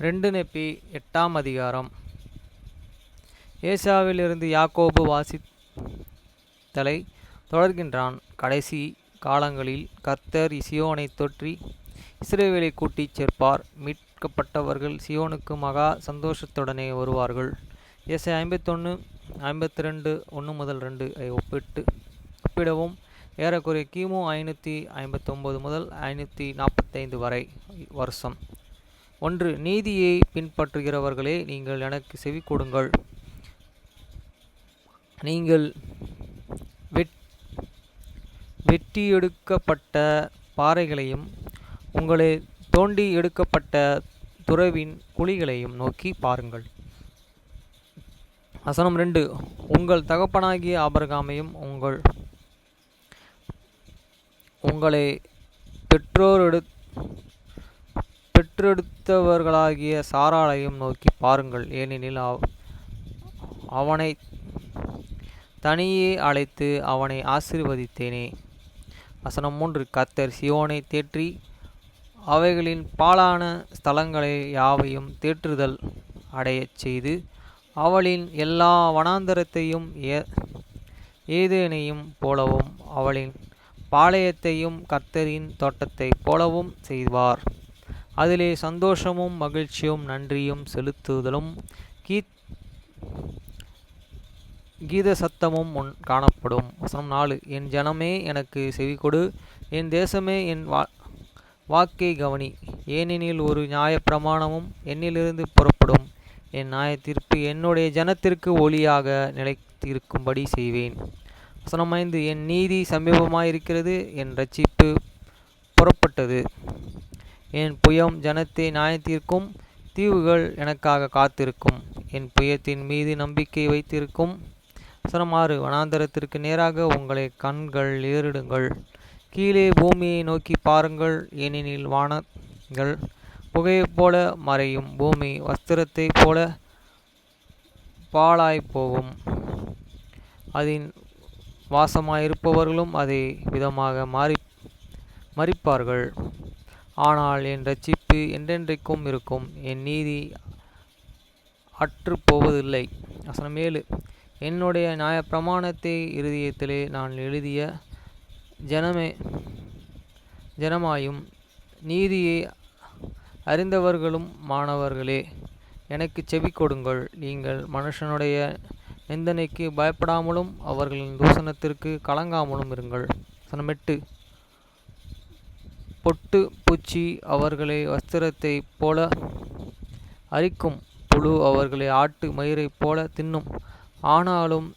2 நெப்பி 8ஆம் அதிகாரம். ஏசாவிலிருந்து யாக்கோபு வாசித்தலை தொடர்கின்றான். கடைசி காலங்களில் கர்த்தர் சீயோனைத் தொற்றி இஸ்ரவேலைக் கூட்டிச் சேர்ப்பார். மீட்கப்பட்டவர்கள் சீயோனுக்கு மகா சந்தோஷத்துடனே வருவார்கள். ஏசாயா 51, 52, 1-2 ஐ ஒப்பிடவும் ஏறக்குறைய கிமு 559 முதல் 545 வரை வருஷம். 1. நீதியை பின்பற்றுகிறவர்களே, நீங்கள் எனக்கு செவி கொடுங்கள். நீங்கள் வெட்டி எடுக்கப்பட்ட பாறைகளையும் உங்களை தோண்டி எடுக்கப்பட்ட துறவின் குழிகளையும் நோக்கி பாருங்கள். வசனம் 2. உங்கள் தகப்பனாகிய ஆபிரகாமையும் உங்களை பெற்றெடுத்தவர்களாகிய சாராளையும் நோக்கி பாருங்கள். ஏனெனில் அவனை தனியே அழைத்து அவனை ஆசீர்வதித்தேனே. வசனம் 3. கர்த்தர் சீயோனை தேற்றி அவைகளின் பாழான ஸ்தலங்களை யாவையும் தேற்றுதல் அடையச் செய்து அவளின் எல்லா வனாந்தரத்தையும் ஏதேனையும் போலவும் அவளின் பாளையத்தையும் கர்த்தரின் தோட்டத்தைப் போலவும் செய்வார். அதிலே சந்தோஷமும் மகிழ்ச்சியும் நன்றியும் செலுத்துதலும் கீத சத்தமும் காணப்படும். வசனம் 4. என் ஜனமே, எனக்கு செவிகொடு. என் தேசமே, என் வாக்கை கவனி. ஏனெனில் ஒரு நியாயப்பிரமாணமும் என்னிலிருந்து புறப்படும். என் நியாயத்தீர்ப்பு என்னுடைய ஜனத்திற்கு ஒளியாக நிலைத்திருக்கும்படி செய்வேன். வசனம் 5. என் நீதி சமீபமாயிருக்கிறது, என் இரட்சிப்பு புறப்பட்டது. என் புயம் ஜனத்தை நியாயத்தீர்க்கும், தீவுகள் எனக்காக காத்திருக்கும். என் புயத்தின் மீது நம்பிக்கை வைத்திருக்கும். வசனம் 6. வனாந்தரத்திற்கு நேராக உங்களை கண்கள் ஏறிடுங்கள், கீழே பூமியை நோக்கி பாருங்கள். ஏனெனில் வானங்கள் புகையைப் போல மறையும், பூமி வஸ்திரத்தைப் போல பாழாய்ப்போகும். அதன் வாசமாயிருப்பவர்களும் அதே விதமாக மரிப்பார்கள். ஆனால் என் இரட்சிப்பு என்றென்றைக்கும் இருக்கும், என் நீதி அற்று போவதில்லை. வசனம் 7. என்னுடைய நியாயப்பிரமாணத்தை இருதயத்திலே நான் எழுதிய ஜனமாயும் நீதியை அறிந்தவர்களும் மாணவர்களே, எனக்கு செவி கொடுங்கள். நீங்கள் மனுஷனுடைய நிந்தனைக்கு பயப்படாமலும் அவர்களின் தூஷணத்திற்கு கலங்காமலும் இருங்கள். வசனம் 8. பொட்டு பூச்சி அவர்களை வஸ்திரத்தைப் போல அரிக்கும், புழு அவர்களை ஆட்டு மயிரைப் போல தின்னும். ஆனாலும்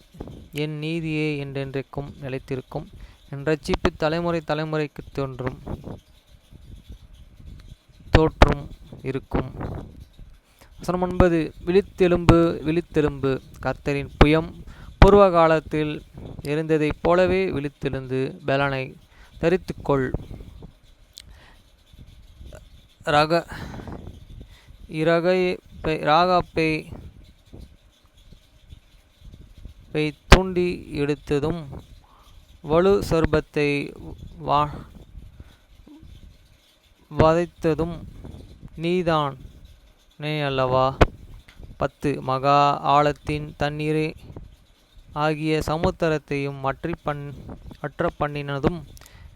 என் நீதியே என்றென்றைக்கும் நிலைத்திருக்கும், என் இரட்சிப்பு தலைமுறை தலைமுறைக்கு தோற்றும் இருக்கும். வசனம் 9. விழித்தெலும்பு, விழித்தெலும்பு, கர்த்தரின் புயம் பூர்வ காலத்தில் இருந்ததைப் போலவே விழித்தெழுந்து பலனை தரித்துக்கொள். ராகாப்பை தூண்டி எடுத்ததும் வலு சர்பத்தை வதைத்ததும் நீதானே அல்லவா. 10. மகா ஆழத்தின் தண்ணீரே ஆகிய சமுத்திரத்தையும் அற்ற பண்ணினதும்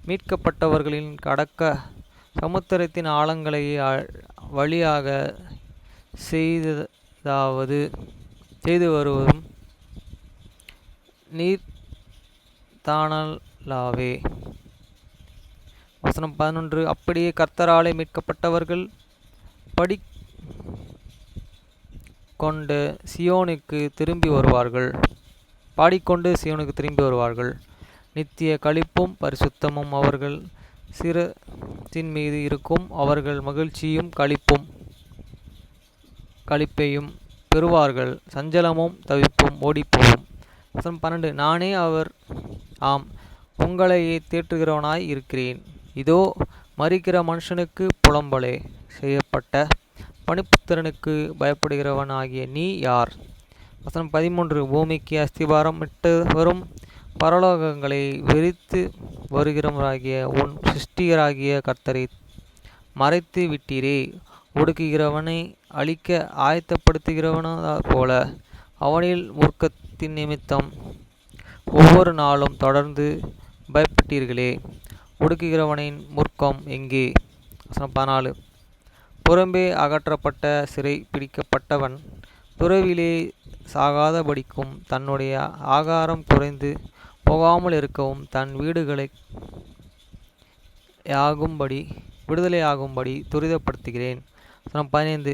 மீட்கப்பட்டவர்களின் கடக்க சமுத்திரத்தின் ஆழங்களை வழியாக செய்து வருவதும் நீர்தானல்லாவே. வசனம் 11. அப்படியே கர்த்தராலே மீட்கப்பட்டவர்கள் பாடிக்கொண்டு சீயோனுக்கு திரும்பி வருவார்கள். நித்திய களிப்பும் பரிசுத்தமும் அவர்கள் சிரசின் மீது இருக்கும். அவர்கள் மகிழ்ச்சியும் களிப்பையும் பெறுவார்கள், சஞ்சலமும் தவிப்பும் ஓடிப்போகும். வசனம் 12. நானே அவர், ஆம், உங்களையே தேற்றுகிறவனாய் இருக்கிறேன். இதோ, மரிக்கிற மனுஷனுக்கு புலம்பலே செய்யப்பட்ட பணிபுத்திரனுக்கு பயப்படுகிறவன் ஆகிய நீ யார்? வசனம் 13. பூமிக்கு அஸ்திபாரம் இட்டவரும் பரலோகங்களை விரித்து வருகிறவராகிய உன் சிருஷ்டிகராகிய கர்த்தரை மறைத்து விட்டீரே. ஒடுக்குகிறவனை அழிக்க ஆயத்தப்படுத்துகிறவன போல அவனில் மூர்க்கத்தின் நிமித்தம் ஒவ்வொரு நாளும் தொடர்ந்து பயப்பட்டீர்களே. ஒடுக்குகிறவனின் மூர்க்கம் எங்கே? வசனம் 14. புறம்பே அகற்றப்பட்ட சிறை பிடிக்கப்பட்டவன் துறவிலே சாகாதபடிக்கும் தன்னுடைய ஆகாரம் குறைந்து போகாமல் இருக்கவும் தன் விடுதலையாகும்படி துரிதப்படுத்துகிறேன். 15.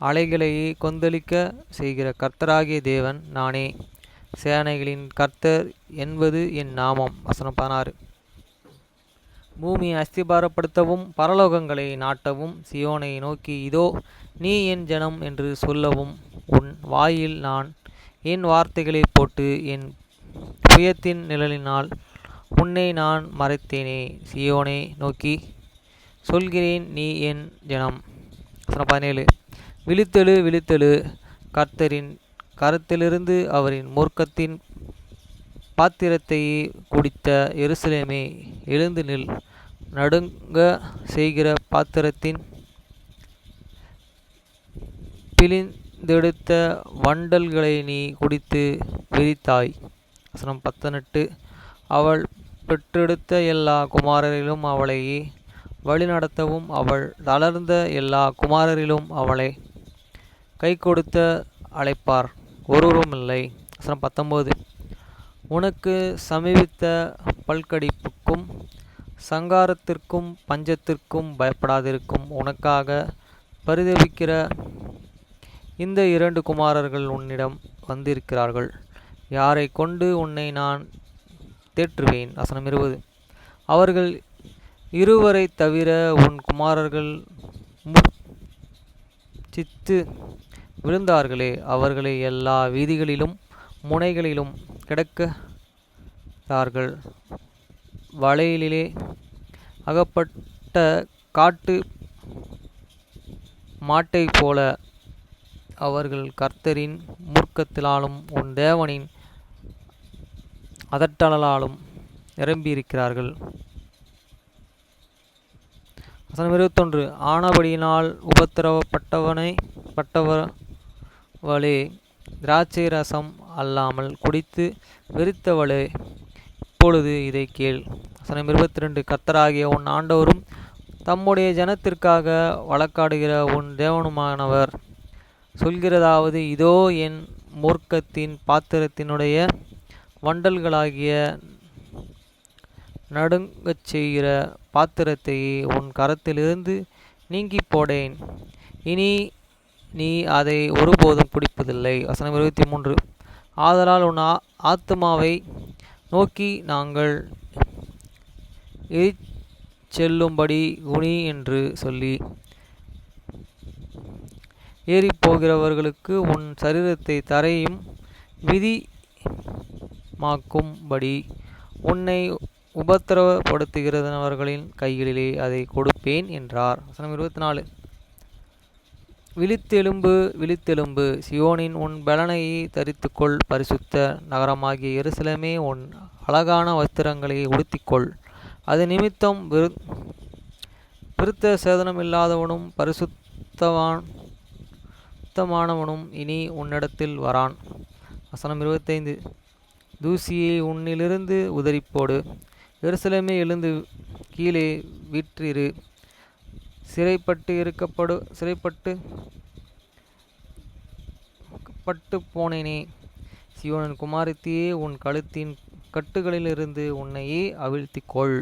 அலைகளையே கொந்தளிக்க செய்கிற கர்த்தராகிய தேவன் நானே, சேனைகளின் கர்த்தர் என்பது என் நாமம். வசனம் 16. பூமியை அஸ்திபாரப்படுத்தவும் பரலோகங்களை நாட்டவும் சியோனை நோக்கி இதோ நீ என் ஜனம் என்று சொல்லவும் உன் வாயில் நான் என் வார்த்தைகளை போட்டு என் புயத்தின் நிழலினால் உன்னை நான் மறைத்தேனே. சியோனை நோக்கி சொல்கிறேன், நீ என் ஜனம். 17. விழித்தெழு, விழித்தெழு, கர்த்தரின் கரத்திலிருந்து அவரின் மூர்க்கத்தின் பாத்திரத்தையே குடித்த எருசலேமே எழுந்து நில். நடுங்க செய்கிற பாத்திரத்தின் பிழிந்தெடுத்த வண்டல்களை நீ குடித்து வெறித்தாய். வசனம் 18. அவள் பெற்றெடுத்த எல்லா குமாரரிலும் அவளையே வழிநடத்தவும் அவள் தளர்ந்த எல்லா குமாரரிலும் அவளை கை கொடுத்த அழைப்பார் ஒருவருமில்லை. வசனம் 19. உனக்கு சமீபித்த பல்கடிப்புக்கும் சங்காரத்திற்கும் பஞ்சத்திற்கும் பயப்படாதிருக்கும் உனக்காக பரிதபிக்கிற இந்த 2 குமாரர்கள் உன்னிடம் வந்திருக்கிறார்கள். யாரை கொண்டு உன்னை நான் தேற்றுவேன்? வசனம் 20. அவர்கள் இருவரை தவிர உன் குமாரர்கள் மூர்ச்சித்து விழுந்தார்களே, அவர்களை எல்லா வீதிகளிலும் முனைகளிலும் கிடக்கிறார்கள். வலையிலே அகப்பட்ட காட்டு மாட்டை போல அவர்கள் கர்த்தரின் மூர்க்கத்தினாலும் உன் தேவனின் அதட்டலாலும் நிரம்பியிருக்கிறார்கள். வசனம் 21. ஆனபடியினால் பட்டவளே, திராட்சை ரசம் அல்லாமல் குடித்து வெறித்தவளே, இப்பொழுது இதை கேள். வசனம் 22. கர்த்தராகிய உன் ஆண்டவரும் தம்முடைய ஜனத்திற்காக வழக்காடுகிற உன் தேவனுமானவர் சொல்கிறதாவது, இதோ என் மூர்க்கத்தின் பாத்திரத்தினுடைய வண்டல்களாகிய நடுங்கச் செய்கிற பாத்திரத்தையே உன் கரத்திலிருந்து நீங்கி போடேன். இனி நீ அதை ஒருபோதும் குடிப்பதில்லை. வசனம் 23. ஆதலால் உன் ஆத்துமாவை நோக்கி நாங்கள் செல்லும்படி குனி என்று சொல்லி ஏறிப்போகிறவர்களுக்கு உன் சரீரத்தை தரையும் விதிமாக்கும்படி உன்னை உபத்திரவப்படுத்துகிறவர்களின் கைகளிலே அதை கொடுப்பேன் என்றார். வசனம் 24. விழித்தெலும்பு, விழித்தெலும்பு, சியோனின் உன் பலனையை தரித்துக்கொள். பரிசுத்த நகரமாகிய எருசலேமே உன் அழகான வஸ்திரங்களை உடுத்திக்கொள். அது நிமித்தம் விருத்த சேதனமில்லாதவனும் பரிசுத்தமானவனும் இனி உன்னிடத்தில் வரான். வசனம் 25. தூசியை உன்னிலிருந்து உதறிப்போடு, எருசலேமே எழுந்து கீழே வீற்றிரு. சிறைப்பட்டு போனேனே, சியோனின் குமாரத்தியே, உன் கழுத்தின் கட்டுகளிலிருந்து உன்னையே அவிழ்த்திக்கொள்.